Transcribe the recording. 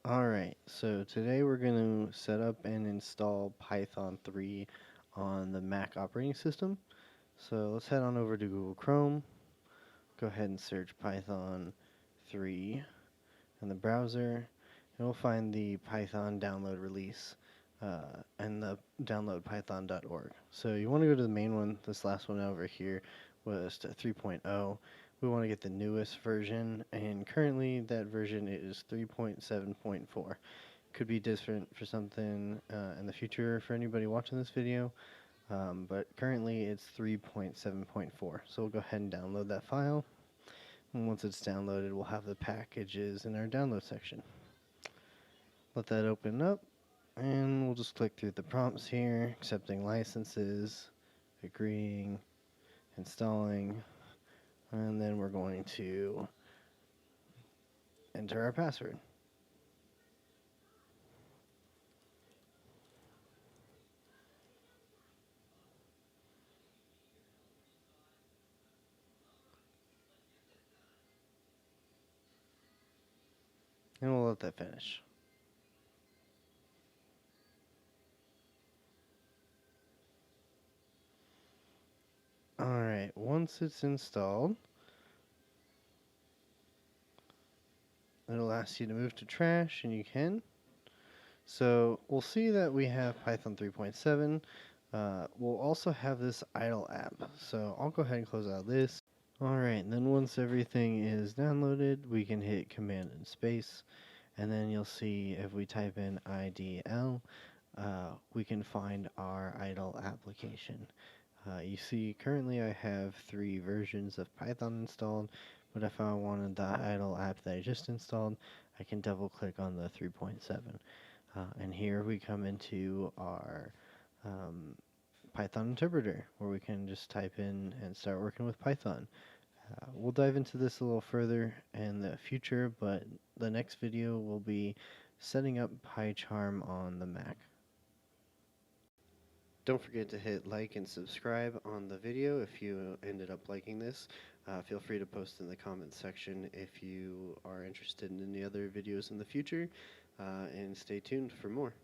Alright, so today we're going to set up and install Python 3 on the Mac operating system. So let's head on over to Google Chrome, go ahead and search Python 3 in the browser, and we'll find the Python download release and the downloadpython.org. So you want to go to the main one. This last one over here was to 3.0. We want to get the newest version, and currently that version is 3.7.4. Could be different for something in the future for anybody watching this video, but currently it's 3.7.4. So we'll go ahead and download that file, and once it's downloaded we'll have the packages in our download section. Let that open up, and we'll just click through the prompts here, accepting licenses, agreeing, installing, and then we're going to enter our password. And we'll let that finish. Alright, once it's installed, it'll ask you to move to trash, and you can. So we'll see that we have Python 3.7. We'll also have this idle app. So I'll go ahead and close out this. Alright, and then once everything is downloaded, we can hit Command and Space, and then you'll see if we type in IDL, we can find our idle application. You see currently I have 3 versions of Python installed, but if I wanted the idle app that I just installed, I can double click on the 3.7. And here we come into our Python interpreter, where we can just type in and start working with Python. We'll dive into this a little further in the future, but the next video will be setting up PyCharm on the Mac. Don't forget to hit like and subscribe on the video if you ended up liking this. Feel free to post in the comments section if you are interested in any other videos in the future, and stay tuned for more.